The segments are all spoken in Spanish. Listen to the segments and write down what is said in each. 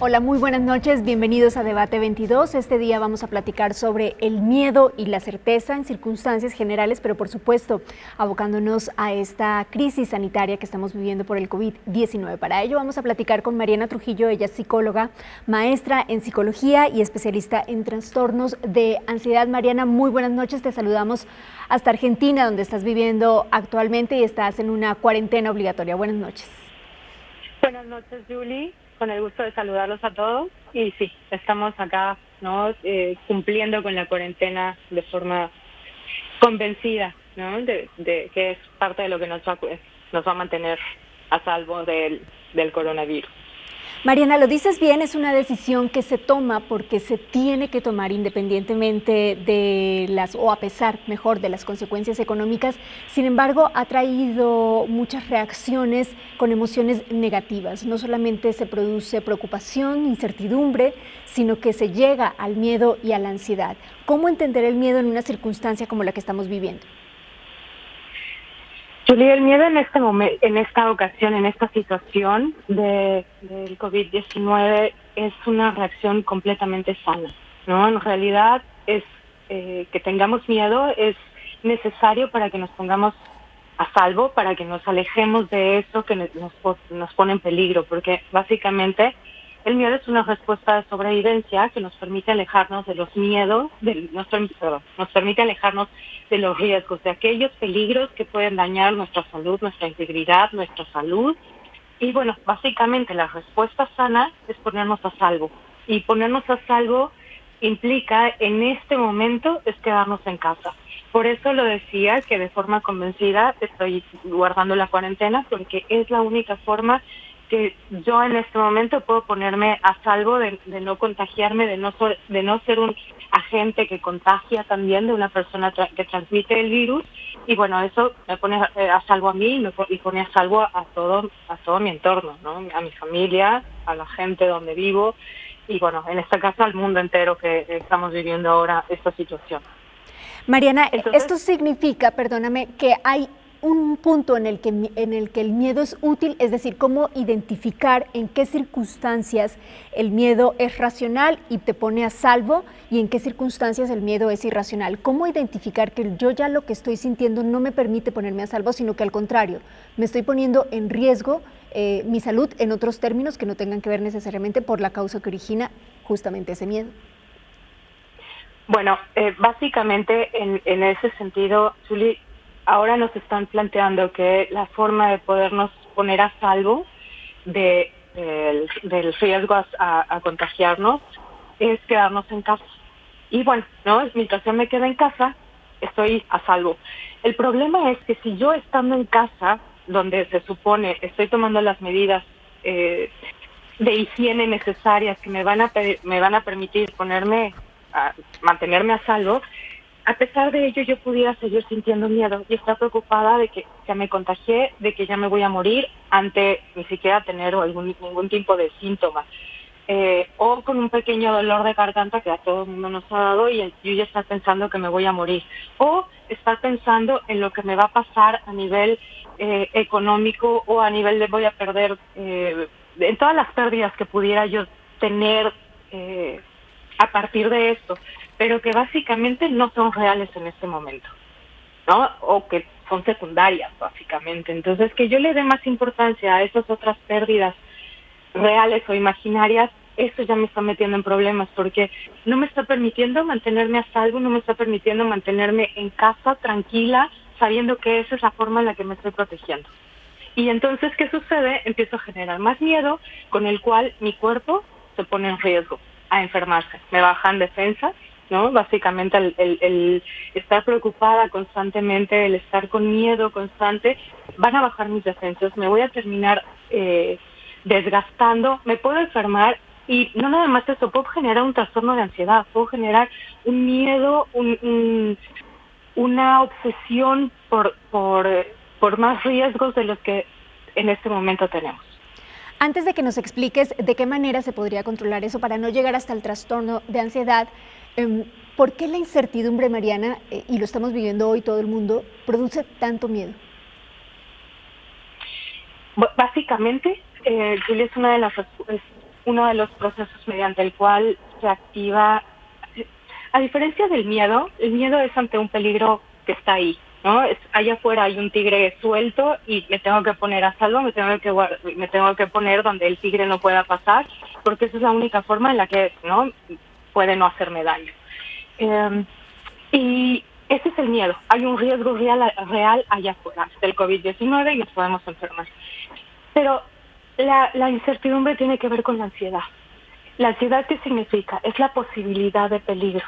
Hola, muy buenas noches, bienvenidos a Debate 22. Este día vamos a platicar sobre el miedo y la certeza en circunstancias generales, pero por supuesto abocándonos a esta crisis sanitaria que estamos viviendo por el COVID-19. Para ello vamos a platicar con Mariana Trujillo, ella es psicóloga, maestra en psicología y especialista en trastornos de ansiedad. Mariana, muy buenas noches, te saludamos hasta Argentina, donde estás viviendo actualmente y estás en una cuarentena obligatoria. Buenas noches. Buenas noches, Julie. Con el gusto de saludarlos a todos. Y sí, estamos acá, ¿no? Cumpliendo con la cuarentena de forma convencida, ¿no? De que es parte de lo que nos va a mantener a salvo del coronavirus. Mariana, lo dices bien, es una decisión que se toma porque se tiene que tomar independientemente de o a pesar, mejor, de las consecuencias económicas. Sin embargo, ha traído muchas reacciones con emociones negativas. No solamente se produce preocupación, incertidumbre, sino que se llega al miedo y a la ansiedad. ¿Cómo entender el miedo en una circunstancia como la que estamos viviendo? Julie, el miedo en este momento, en esta ocasión, en esta situación del COVID-19 es una reacción completamente sana, ¿no? En realidad es que tengamos miedo es necesario para que nos pongamos a salvo, para que nos alejemos de eso que nos pone en peligro, porque básicamente el miedo es una respuesta de sobrevivencia que nos permite alejarnos de los miedos, nos permite alejarnos de los riesgos, de aquellos peligros que pueden dañar nuestra salud, nuestra integridad, nuestra salud. Y bueno, básicamente la respuesta sana es ponernos a salvo. Y ponernos a salvo implica en este momento es quedarnos en casa. Por eso lo decía que de forma convencida estoy guardando la cuarentena, porque es la única forma que yo en este momento puedo ponerme a salvo de no contagiarme, de no ser un agente que contagia también de una persona que transmite el virus. Y bueno, eso me pone a salvo a mí y pone a salvo a todo mi entorno, ¿no? A mi familia, a la gente donde vivo y bueno, en esta casa al mundo entero que estamos viviendo ahora esta situación. Mariana, entonces, esto significa, perdóname, que hay un punto en el que el miedo es útil, es decir, cómo identificar en qué circunstancias el miedo es racional y te pone a salvo y en qué circunstancias el miedo es irracional. ¿Cómo identificar que yo ya lo que estoy sintiendo no me permite ponerme a salvo, sino que al contrario, me estoy poniendo en riesgo mi salud en otros términos que no tengan que ver necesariamente por la causa que origina justamente ese miedo? Bueno, básicamente en ese sentido, Julie, ahora nos están planteando que la forma de podernos poner a salvo del riesgo a contagiarnos es quedarnos en casa. Y bueno, ¿no? Mientras yo me quede en casa, estoy a salvo. El problema es que si yo estando en casa, donde se supone estoy tomando las medidas de higiene necesarias que me van a permitir mantenerme a salvo, a pesar de ello yo pudiera seguir sintiendo miedo y estar preocupada de que ya me contagié, de que ya me voy a morir ante ni siquiera tener ningún tipo de síntomas. O con un pequeño dolor de garganta que a todo el mundo nos ha dado y yo ya estar pensando que me voy a morir. O estar pensando en lo que me va a pasar a nivel económico o a nivel de voy a perder, en todas las pérdidas que pudiera yo tener a partir de esto, pero que básicamente no son reales en este momento, ¿no? O que son secundarias, básicamente. Entonces, que yo le dé más importancia a esas otras pérdidas reales o imaginarias, eso ya me está metiendo en problemas, porque no me está permitiendo mantenerme a salvo, no me está permitiendo mantenerme en casa, tranquila, sabiendo que esa es la forma en la que me estoy protegiendo. Y entonces, ¿qué sucede? Empiezo a generar más miedo, con el cual mi cuerpo se pone en riesgo a enfermarse. Me bajan defensas, ¿no? Básicamente el estar preocupada constantemente, el estar con miedo constante, van a bajar mis defensas, me voy a terminar desgastando, me puedo enfermar y no nada más eso, puedo generar un trastorno de ansiedad, puedo generar un miedo, una obsesión por más riesgos de los que en este momento tenemos. Antes de que nos expliques de qué manera se podría controlar eso para no llegar hasta el trastorno de ansiedad, ¿por qué la incertidumbre, Mariana, y lo estamos viviendo hoy todo el mundo, produce tanto miedo? Básicamente, Julia, es uno de los procesos mediante el cual se activa. A diferencia del miedo, el miedo es ante un peligro que está ahí, ¿no? Allá afuera hay un tigre suelto y me tengo que poner a salvo, me tengo que poner donde el tigre no pueda pasar, porque esa es la única forma en la que, ¿no?, puede no hacerme daño. Y ese es el miedo. Hay un riesgo real allá afuera del COVID-19 y nos podemos enfermar. Pero la incertidumbre tiene que ver con la ansiedad. ¿La ansiedad qué significa? Es la posibilidad de peligro.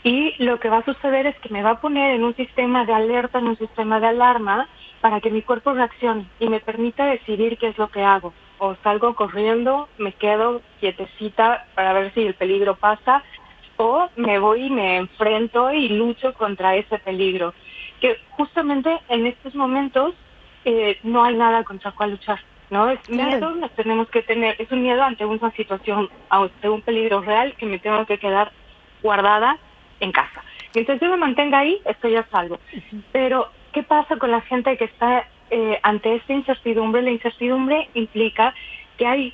Y lo que va a suceder es que me va a poner en un sistema de alerta, en un sistema de alarma, para que mi cuerpo reaccione y me permita decidir qué es lo que hago. O salgo corriendo, me quedo quietecita para ver si el peligro pasa, o me voy y me enfrento y lucho contra ese peligro. Que justamente en estos momentos no hay nada contra cuál luchar, ¿no? Es miedo, nos tenemos que tener, es un miedo ante una situación, ante un peligro real que me tengo que quedar guardada en casa. Mientras yo me mantenga ahí, estoy a salvo. Pero, ¿qué pasa con la gente que está ante esta incertidumbre? La incertidumbre implica que hay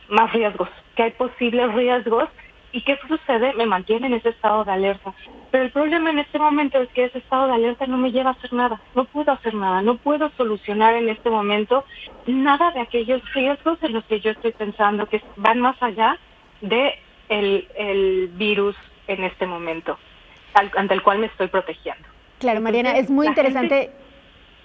más riesgos, que hay posibles riesgos. ¿Y qué sucede? Me mantiene en ese estado de alerta. Pero el problema en este momento es que ese estado de alerta no me lleva a hacer nada. No puedo hacer nada. No puedo solucionar en este momento nada de aquellos riesgos en los que yo estoy pensando que van más allá de el virus en este momento, ante el cual me estoy protegiendo. Claro, entonces, Mariana, es muy interesante.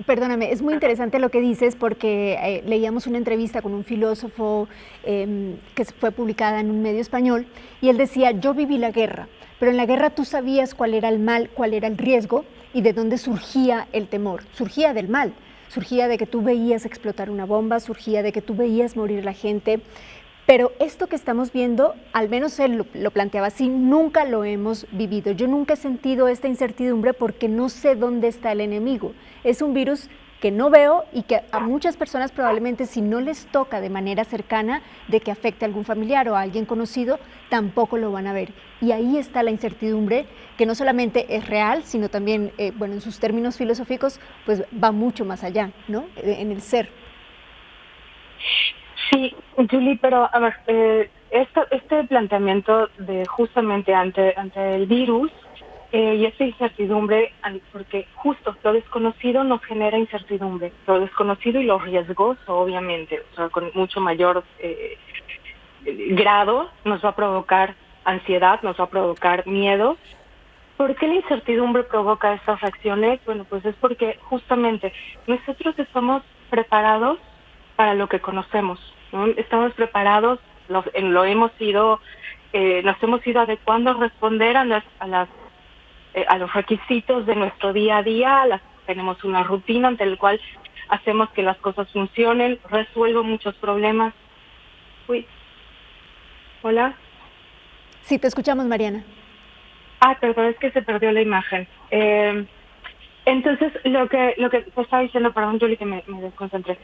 Perdóname, es muy interesante lo que dices porque leíamos una entrevista con un filósofo que fue publicada en un medio español y él decía, yo viví la guerra, pero en la guerra tú sabías cuál era el mal, cuál era el riesgo y de dónde surgía el temor. Surgía del mal, surgía de que tú veías explotar una bomba, surgía de que tú veías morir la gente. Pero esto que estamos viendo, al menos él lo planteaba así, nunca lo hemos vivido. Yo nunca he sentido esta incertidumbre porque no sé dónde está el enemigo. Es un virus que no veo y que a muchas personas probablemente si no les toca de manera cercana de que afecte a algún familiar o a alguien conocido, tampoco lo van a ver. Y ahí está la incertidumbre que no solamente es real, sino también, bueno, en sus términos filosóficos, pues va mucho más allá, ¿no? En el ser. Sí, Julie, pero a ver, este planteamiento de justamente ante el virus y esta incertidumbre, porque justo lo desconocido nos genera incertidumbre, lo desconocido y lo riesgoso, obviamente, o sea, con mucho mayor grado nos va a provocar ansiedad, nos va a provocar miedo. ¿Por qué la incertidumbre provoca estas reacciones? Bueno, pues es porque justamente nosotros estamos preparados para lo que conocemos, ¿no? Estamos preparados, nos hemos ido adecuando a responder a los requisitos de nuestro día a día, tenemos una rutina ante la cual hacemos que las cosas funcionen, resuelvo muchos problemas. Uy, hola. Sí, te escuchamos, Mariana. Perdón, es que se perdió la imagen. Entonces, lo que te estaba diciendo, perdón, Julie, que me desconcentré.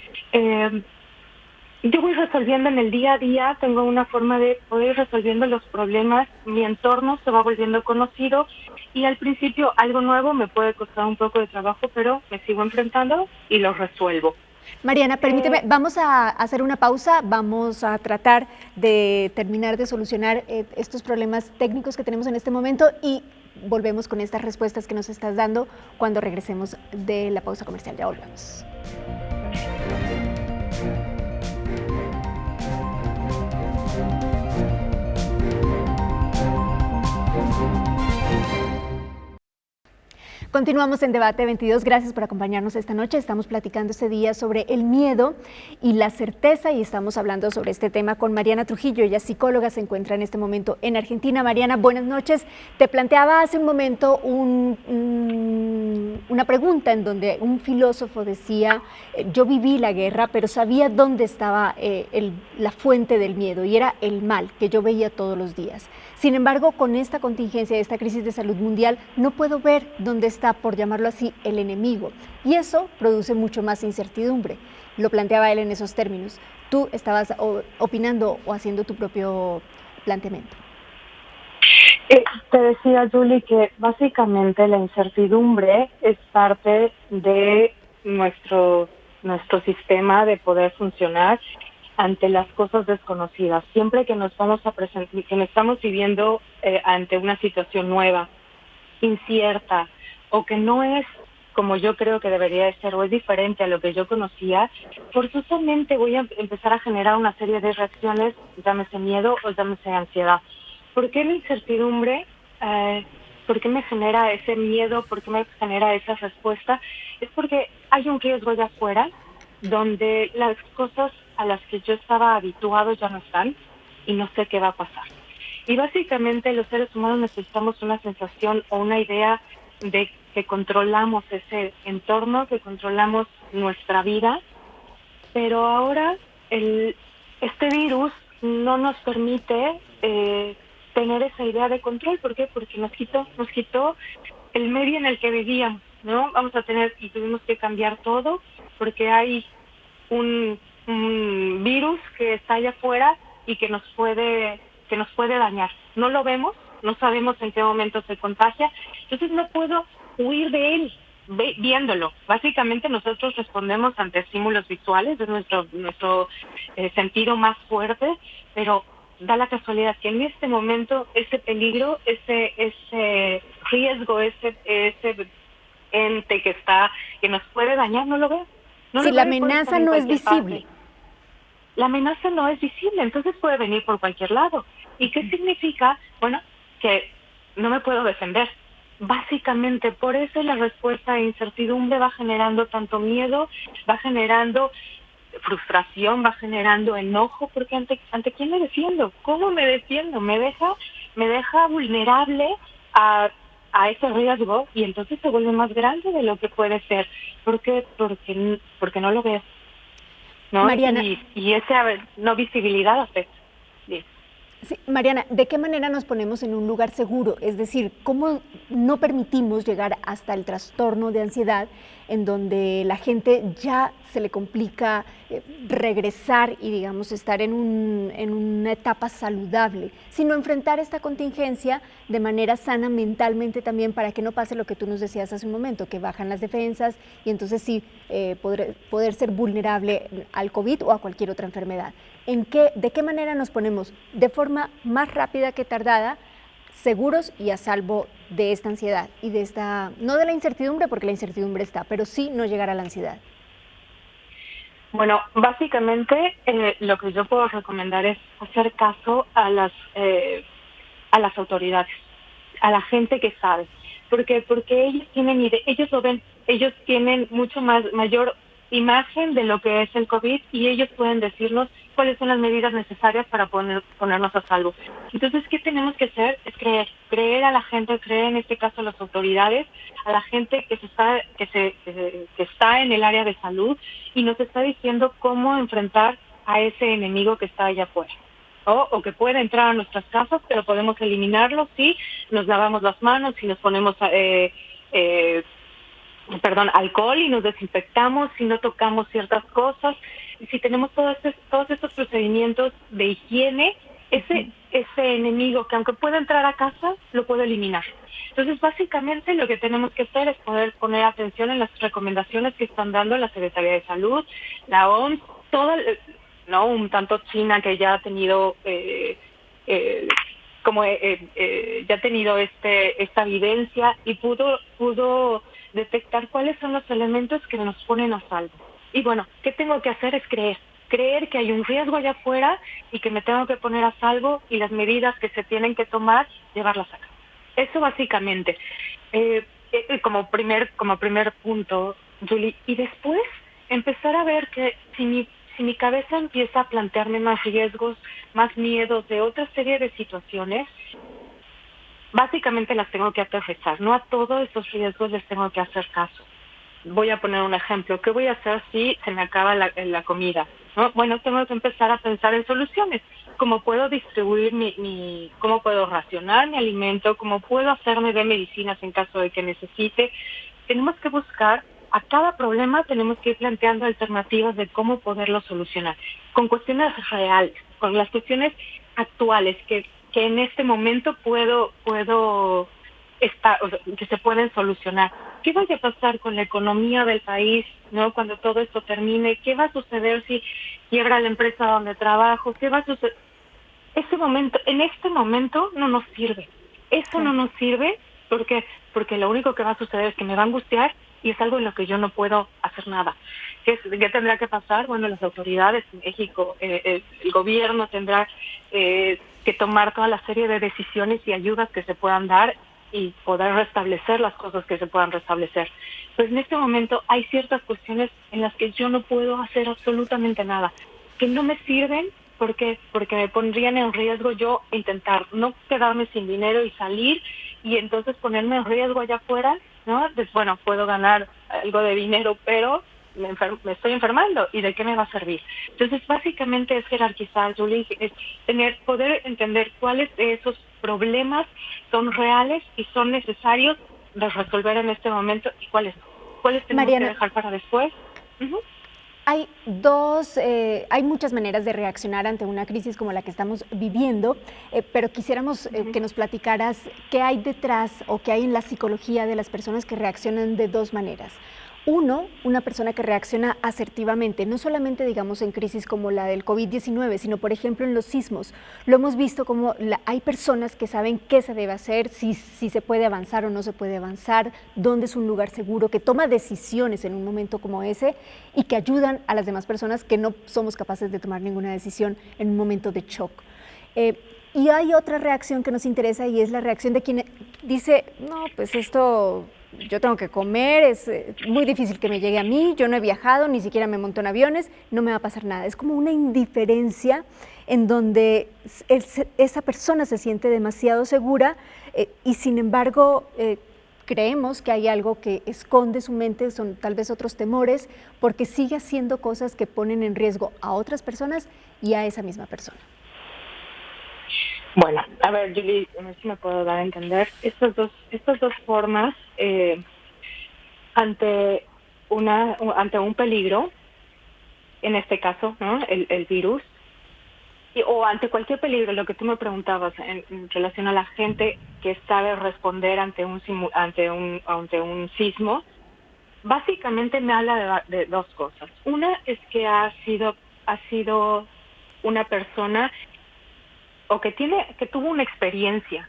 Yo voy resolviendo en el día a día, tengo una forma de poder ir resolviendo los problemas, mi entorno se va volviendo conocido y al principio algo nuevo me puede costar un poco de trabajo, pero me sigo enfrentando y lo resuelvo. Mariana, permíteme, vamos a hacer una pausa, vamos a tratar de terminar de solucionar estos problemas técnicos que tenemos en este momento y volvemos con estas respuestas que nos estás dando cuando regresemos de la pausa comercial. Ya volvemos. Continuamos en Debate 22, gracias por acompañarnos esta noche. Estamos platicando este día sobre el miedo y la certeza y estamos hablando sobre este tema con Mariana Trujillo. Ella es psicóloga, se encuentra en este momento en Argentina. Mariana, buenas noches. Te planteaba hace un momento una pregunta en donde un filósofo decía, yo viví la guerra, pero sabía dónde estaba la fuente del miedo y era el mal que yo veía todos los días. Sin embargo, con esta contingencia, esta crisis de salud mundial, no puedo ver dónde está, por llamarlo así, el enemigo. Y eso produce mucho más incertidumbre. Lo planteaba él en esos términos. Tú estabas opinando o haciendo tu propio planteamiento. Te decía, Julie, que básicamente la incertidumbre es parte de nuestro sistema de poder funcionar ante las cosas desconocidas. Siempre que nos vamos a presentar, que nos estamos viviendo ante una situación nueva, incierta, o que no es como yo creo que debería de ser, o es diferente a lo que yo conocía, forzosamente voy a empezar a generar una serie de reacciones, llámese miedo o llámese ansiedad. ¿Por qué la incertidumbre? ¿Por qué me genera ese miedo? ¿Por qué me genera esa respuesta? Es porque hay un riesgo allá afuera donde las cosas a las que yo estaba habituado ya no están y no sé qué va a pasar. Y básicamente los seres humanos necesitamos una sensación o una idea de que controlamos ese entorno, que controlamos nuestra vida, pero ahora este virus no nos permite tener esa idea de control. ¿Por qué? Porque nos quitó el medio en el que vivíamos, ¿no? Vamos a tener y tuvimos que cambiar todo porque hay un virus que está allá afuera y que nos puede dañar. No lo vemos, no sabemos en qué momento se contagia, entonces no puedo huir de él viéndolo. Básicamente nosotros respondemos ante estímulos visuales, es nuestro sentido más fuerte, pero da la casualidad que en este momento ese peligro, ese riesgo, ese ente que nos puede dañar, no lo veo. No Si lo la veo y puede estar amenaza en no es cualquier visible. parte. La amenaza no es visible, entonces puede venir por cualquier lado. ¿Y qué significa? Bueno, que no me puedo defender. Básicamente, por eso la respuesta a incertidumbre va generando tanto miedo, va generando frustración, va generando enojo, porque ante quién me defiendo, cómo me defiendo, me deja vulnerable a ese riesgo y entonces se vuelve más grande de lo que puede ser. ¿Por qué? Porque no lo veo, ¿no? Mariana, Y esa no visibilidad afecta. Bien. sí, Mariana, ¿de qué manera nos ponemos en un lugar seguro? Es decir, ¿cómo no permitimos llegar hasta el trastorno de ansiedad en donde la gente ya se le complica regresar y, digamos, estar en una etapa saludable, sino enfrentar esta contingencia de manera sana mentalmente también para que no pase lo que tú nos decías hace un momento, que bajan las defensas y entonces sí poder ser vulnerable al COVID o a cualquier otra enfermedad? ¿De qué manera nos ponemos de forma más rápida que tardada, seguros y a salvo de esta ansiedad y de esta, no de la incertidumbre, porque la incertidumbre está, pero sí no llegar a la ansiedad? Bueno, básicamente lo que yo puedo recomendar es hacer caso a las autoridades, a la gente que sabe, porque ellos lo ven, ellos tienen mayor imagen de lo que es el COVID y ellos pueden decirnos cuáles son las medidas necesarias para ponernos a salvo. Entonces, ¿qué tenemos que hacer? Es creer a la gente, creer en este caso a las autoridades, a la gente que está en el área de salud y nos está diciendo cómo enfrentar a ese enemigo que está allá afuera. O que puede entrar a nuestras casas, pero podemos eliminarlo si nos lavamos las manos, si nos ponemos alcohol y nos desinfectamos, si no tocamos ciertas cosas, si tenemos todos estos procedimientos de higiene, ese enemigo que aunque pueda entrar a casa, lo puedo eliminar. Entonces, básicamente lo que tenemos que hacer es poder poner atención en las recomendaciones que están dando la Secretaría de Salud, la OMS, no un tanto China que ya ha tenido ya ha tenido esta evidencia y pudo detectar cuáles son los elementos que nos ponen a salvo. Y bueno, ¿qué tengo que hacer? Es creer que hay un riesgo allá afuera y que me tengo que poner a salvo y las medidas que se tienen que tomar, llevarlas a cabo. Eso básicamente, como primer punto, Julie. Y después empezar a ver que si mi cabeza empieza a plantearme más riesgos, más miedos de otra serie de situaciones, básicamente las tengo que aterrizar. No a todos esos riesgos les tengo que hacer caso. Voy a poner un ejemplo. ¿Qué voy a hacer si se me acaba la comida? ¿No? Bueno, tengo que empezar a pensar en soluciones. ¿Cómo puedo distribuir cómo puedo racionar mi alimento? ¿Cómo puedo hacerme de medicinas en caso de que necesite? Tenemos que buscar, a cada problema tenemos que ir planteando alternativas de cómo poderlo solucionar. Con cuestiones reales, con las cuestiones actuales que en este momento puedo o sea, que se pueden solucionar. ¿Qué va a pasar con la economía del país, no, cuando todo esto termine? ¿Qué va a suceder si quiebra la empresa donde trabajo? ¿Qué va a suceder? En este momento no nos sirve. Eso no nos sirve porque lo único que va a suceder es que me va a angustiar y es algo en lo que yo no puedo hacer nada. ¿Qué tendrá que pasar? Bueno, las autoridades en México, el gobierno tendrá que tomar toda la serie de decisiones y ayudas que se puedan dar y poder restablecer las cosas que se puedan restablecer. Pues en este momento hay ciertas cuestiones en las que yo no puedo hacer absolutamente nada, que no me sirven porque me pondrían en riesgo yo intentar no quedarme sin dinero y salir y entonces ponerme en riesgo allá afuera, ¿no? Bueno, puedo ganar algo de dinero, pero me estoy enfermando, ¿y de qué me va a servir? Entonces, básicamente es jerarquizar, Julie, es poder entender cuáles de esos problemas son reales y son necesarios de resolver en este momento y cuáles no. ¿Cuáles tenemos Mariana, que dejar para después? Hay hay muchas maneras de reaccionar ante una crisis como la que estamos viviendo, pero quisiéramos que nos platicaras qué hay detrás o qué hay en la psicología de las personas que reaccionan de dos maneras. Uno, una persona que reacciona asertivamente, no solamente digamos en crisis como la del COVID-19, sino por ejemplo en los sismos. Lo hemos visto como hay personas que saben qué se debe hacer, si se puede avanzar o no se puede avanzar, dónde es un lugar seguro, que toma decisiones en un momento como ese y que ayudan a las demás personas que no somos capaces de tomar ninguna decisión en un momento de shock. Y hay otra reacción que nos interesa y es la reacción de quien dice, no, pues esto yo tengo que comer, es muy difícil que me llegue a mí, yo no he viajado, ni siquiera me monto en aviones, no me va a pasar nada. Es como una indiferencia en donde esa persona se siente demasiado segura y sin embargo creemos que hay algo que esconde su mente, son tal vez otros temores, porque sigue haciendo cosas que ponen en riesgo a otras personas y a esa misma persona. Bueno, a ver, Julie, a ver si me puedo dar a entender. Estas dos formas ante un peligro, en este caso, ¿no? El virus, o ante cualquier peligro, lo que tú me preguntabas en relación a la gente que sabe responder ante un sismo, básicamente me habla de dos cosas. Una es que ha sido una persona o que tuvo una experiencia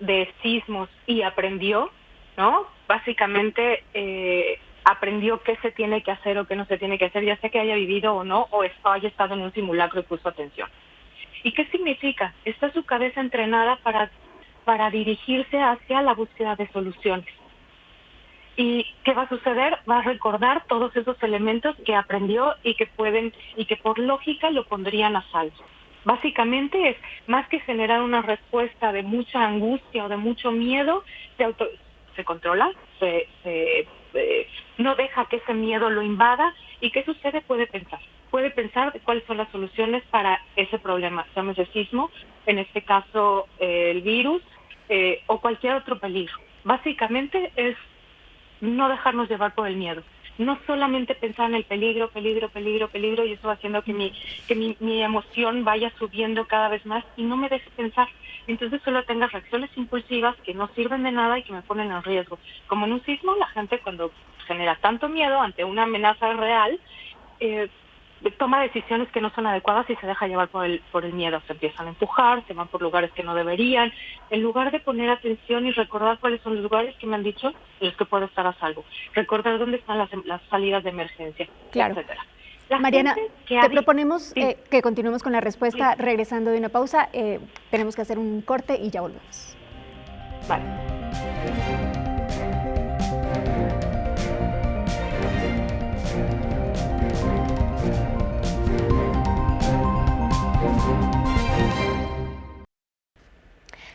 de sismos y aprendió, ¿no? Básicamente aprendió qué se tiene que hacer o qué no se tiene que hacer, ya sea que haya vivido o no, o haya estado en un simulacro y puso atención. ¿Y qué significa? Está su cabeza entrenada para dirigirse hacia la búsqueda de soluciones. ¿Y qué va a suceder? Va a recordar todos esos elementos que aprendió y que por lógica lo pondrían a salvo. Básicamente es, más que generar una respuesta de mucha angustia o de mucho miedo, se controla, no deja que ese miedo lo invada. ¿Y qué sucede? Puede pensar de cuáles son las soluciones para ese problema, llámese sismo, en este caso el virus o cualquier otro peligro. Básicamente es no dejarnos llevar por el miedo. No solamente pensar en el peligro, y eso va haciendo que mi emoción vaya subiendo cada vez más y no me deje pensar. Entonces solo tenga reacciones impulsivas que no sirven de nada y que me ponen en riesgo. Como en un sismo, la gente cuando genera tanto miedo ante una amenaza real, toma decisiones que no son adecuadas y se deja llevar por el miedo. Se empiezan a empujar, se van por lugares que no deberían, en lugar de poner atención y recordar cuáles son los lugares que me han dicho en los que puedo estar a salvo. Recordar dónde están las salidas de emergencia, claro. etcétera. Mariana, te proponemos que continuemos con la respuesta regresando de una pausa. Tenemos que hacer un corte y ya volvemos. Vale.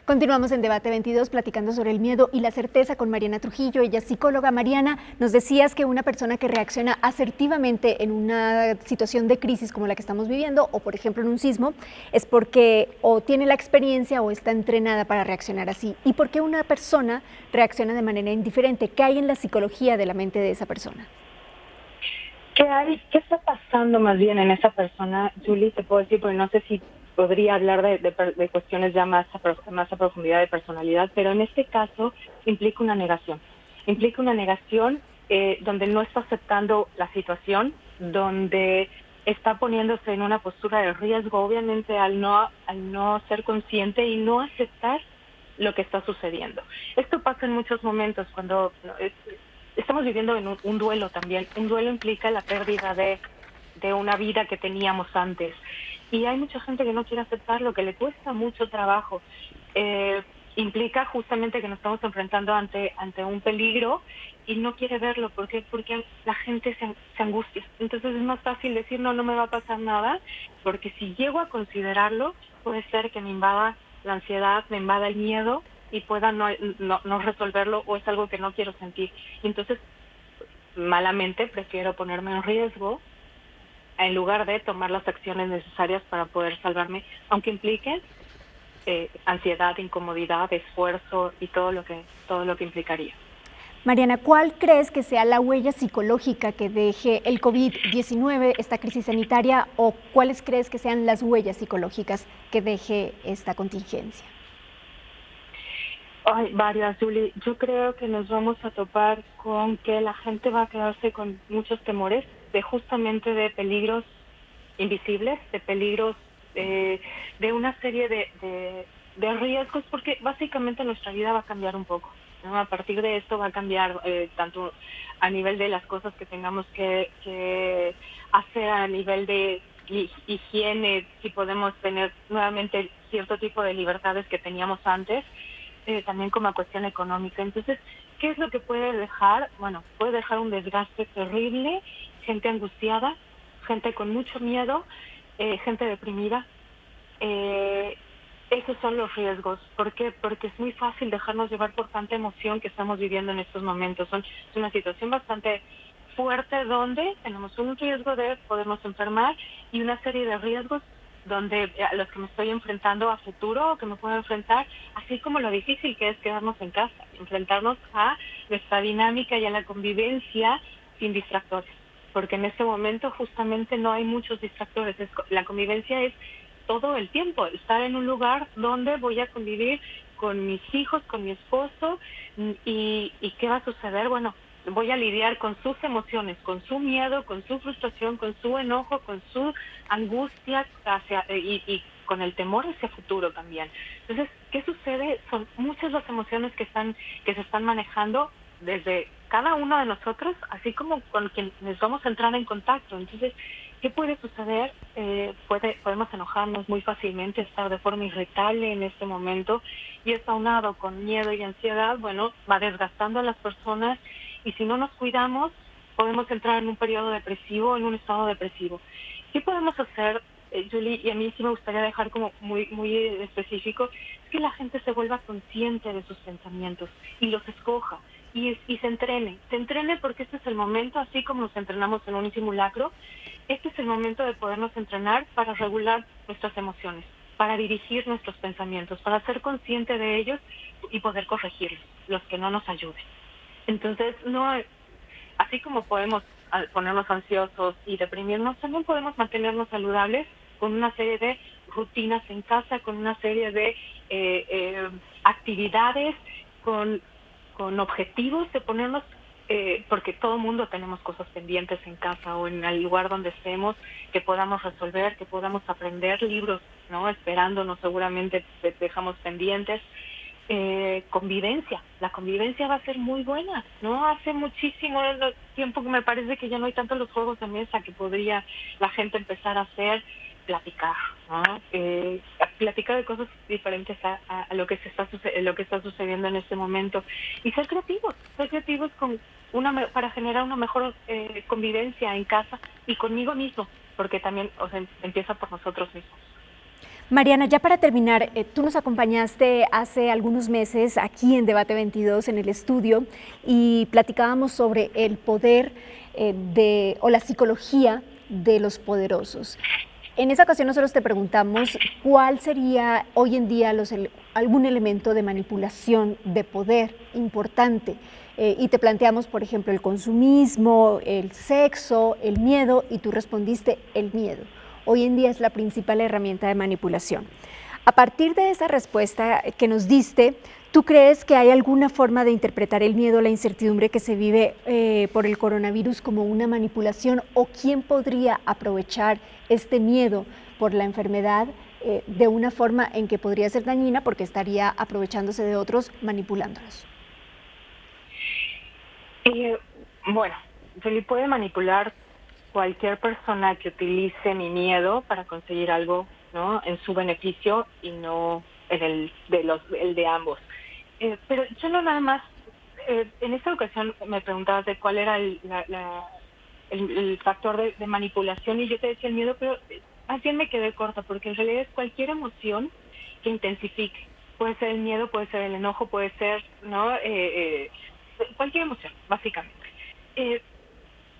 Continuamos en Debate 22 platicando sobre el miedo y la certeza con Mariana Trujillo. Ella es psicóloga. Mariana, nos decías que una persona que reacciona asertivamente en una situación de crisis como la que estamos viviendo o por ejemplo en un sismo es porque o tiene la experiencia o está entrenada para reaccionar así. ¿Y por qué una persona reacciona de manera indiferente? ¿Qué hay en la psicología de la mente de esa persona? ¿Qué está pasando más bien en esa persona, Julie? Te puedo decir, porque no sé si podría hablar de cuestiones ya más a profundidad de personalidad, pero en este caso implica una negación. Implica una negación donde no está aceptando la situación, donde está poniéndose en una postura de riesgo, obviamente al no ser consciente y no aceptar lo que está sucediendo. Esto pasa en muchos momentos cuando estamos viviendo en un duelo también. Un duelo implica la pérdida de una vida que teníamos antes. Y hay mucha gente que no quiere aceptarlo, que le cuesta mucho trabajo. Implica justamente que nos estamos enfrentando ante un peligro y no quiere verlo. ¿Por qué? Porque la gente se angustia. Entonces es más fácil decir, no me va a pasar nada, porque si llego a considerarlo, puede ser que me invada la ansiedad, me invada el miedo y pueda no resolverlo, o es algo que no quiero sentir. Entonces, malamente prefiero ponerme en riesgo en lugar de tomar las acciones necesarias para poder salvarme, aunque impliquen ansiedad, incomodidad, esfuerzo y todo lo que implicaría. Mariana, ¿cuál crees que sea la huella psicológica que deje el COVID-19, esta crisis sanitaria, o cuáles crees que sean las huellas psicológicas que deje esta contingencia? Hay varias, Julie. Yo creo que nos vamos a topar con que la gente va a quedarse con muchos temores justamente de peligros invisibles, de peligros, de una serie de riesgos, porque básicamente nuestra vida va a cambiar un poco, ¿no? A partir de esto va a cambiar tanto a nivel de las cosas que tengamos que hacer, a nivel de higiene, si podemos tener nuevamente cierto tipo de libertades que teníamos antes, también como cuestión económica. Entonces, ¿qué es lo que puede dejar? Bueno, puede dejar un desgaste terrible, gente angustiada, gente con mucho miedo, gente deprimida. Esos son los riesgos. ¿Por qué? Porque es muy fácil dejarnos llevar por tanta emoción que estamos viviendo en estos momentos. Es una situación bastante fuerte donde tenemos un riesgo de podernos enfermar y una serie de riesgos donde a los que me estoy enfrentando a futuro o que me puedo enfrentar, así como lo difícil que es quedarnos en casa, enfrentarnos a nuestra dinámica y a la convivencia sin distractores, porque en este momento justamente no hay muchos distractores. La convivencia es todo el tiempo, estar en un lugar donde voy a convivir con mis hijos, con mi esposo, y ¿qué va a suceder? Bueno, voy a lidiar con sus emociones, con su miedo, con su frustración, con su enojo, con su angustia y con el temor hacia el futuro también. Entonces, ¿qué sucede? Son muchas las emociones que se están manejando desde cada uno de nosotros, así como con quienes vamos a entrar en contacto. Entonces, ¿qué puede suceder? Podemos enojarnos muy fácilmente, estar de forma irritable en este momento, y esto aunado con miedo y ansiedad, bueno, va desgastando a las personas, y si no nos cuidamos, podemos entrar en un periodo depresivo, en un estado depresivo. ¿Qué podemos hacer, Julie? Y a mí sí me gustaría dejar como muy, muy específico, es que la gente se vuelva consciente de sus pensamientos y los escoja. Y se entrene porque este es el momento, así como nos entrenamos en un simulacro, este es el momento de podernos entrenar para regular nuestras emociones, para dirigir nuestros pensamientos, para ser consciente de ellos y poder corregirlos, los que no nos ayuden. Entonces, así como podemos ponernos ansiosos y deprimirnos, también podemos mantenernos saludables con una serie de rutinas en casa, con una serie de actividades, con objetivos de ponernos, porque todo el mundo tenemos cosas pendientes en casa o en el lugar donde estemos que podamos resolver, que podamos aprender, libros, ¿no? Esperándonos seguramente dejamos pendientes. Convivencia, la convivencia va a ser muy buena, ¿no? Hace muchísimo tiempo que me parece que ya no hay tanto los juegos de mesa que podría la gente empezar a hacer, platicar, ¿no? Platicar de cosas diferentes a lo que lo que está sucediendo en este momento, y ser creativos para generar una mejor convivencia en casa y conmigo mismo, porque también, empieza por nosotros mismos. Mariana, ya para terminar, tú nos acompañaste hace algunos meses aquí en Debate 22 en el estudio y platicábamos sobre el poder o la psicología de los poderosos. En esa ocasión nosotros te preguntamos cuál sería hoy en día algún elemento de manipulación de poder importante, y te planteamos, por ejemplo, el consumismo, el sexo, el miedo, y tú respondiste el miedo. hoy en día es la principal herramienta de manipulación. A partir de esa respuesta que nos diste, ¿tú crees que hay alguna forma de interpretar el miedo, la incertidumbre que se vive por el coronavirus como una manipulación? ¿O quién podría aprovechar este miedo por la enfermedad de una forma en que podría ser dañina porque estaría aprovechándose de otros manipulándolos? Bueno, se le puede manipular cualquier persona que utilice mi miedo para conseguir algo, ¿no?, en su beneficio y no en el de ambos. Pero yo no nada más, en esta ocasión me preguntabas de cuál era el factor de manipulación y yo te decía el miedo, pero más bien me quedé corta porque en realidad es cualquier emoción que intensifique. Puede ser el miedo, puede ser el enojo, puede ser, ¿no?, cualquier emoción, básicamente. Eh,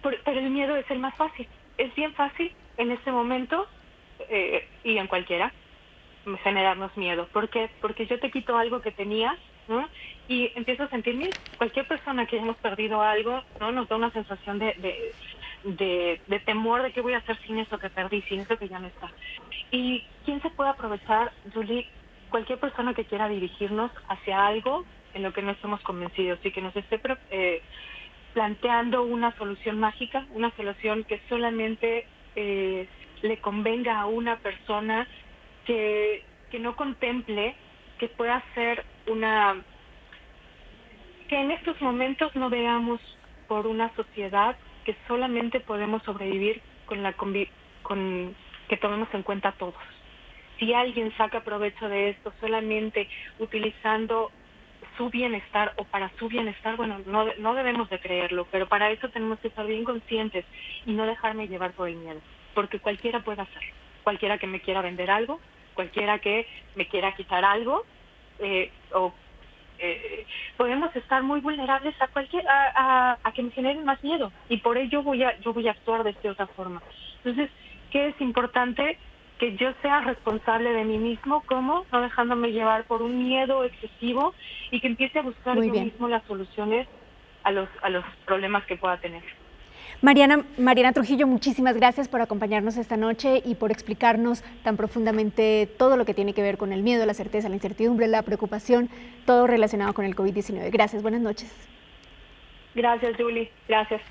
pero el miedo es el más fácil. Es bien fácil en este momento y en cualquiera generarnos miedo. ¿Por qué? Porque yo te quito algo que tenías, ¿no?, y empiezo a sentir miedo. Cualquier persona que hemos perdido algo, ¿no?, nos da una sensación de temor de qué voy a hacer sin eso que perdí, sin eso que ya no está. ¿Y quién se puede aprovechar, Julie? Cualquier persona que quiera dirigirnos hacia algo en lo que no estemos convencidos y que nos esté planteando una solución mágica, una solución que solamente le convenga a una persona, que no contemple que pueda ser que en estos momentos no veamos por una sociedad que solamente podemos sobrevivir con que tomemos en cuenta todos. Si alguien saca provecho de esto solamente utilizando su bienestar o para su bienestar, bueno, no debemos de creerlo, pero para eso tenemos que estar bien conscientes y no dejarme llevar por el miedo, porque cualquiera puede hacerlo, cualquiera que me quiera vender algo, cualquiera que me quiera quitar algo, podemos estar muy vulnerables a que me generen más miedo y por ello yo voy a actuar de esta otra forma. Entonces, ¿qué es importante? Que yo sea responsable de mí mismo, ¿cómo? No dejándome llevar por un miedo excesivo y que empiece a buscar yo mismo las soluciones a los problemas que pueda tener. Mariana Trujillo, muchísimas gracias por acompañarnos esta noche y por explicarnos tan profundamente todo lo que tiene que ver con el miedo, la certeza, la incertidumbre, la preocupación, todo relacionado con el COVID-19. Gracias, buenas noches. Gracias, Julie. Gracias.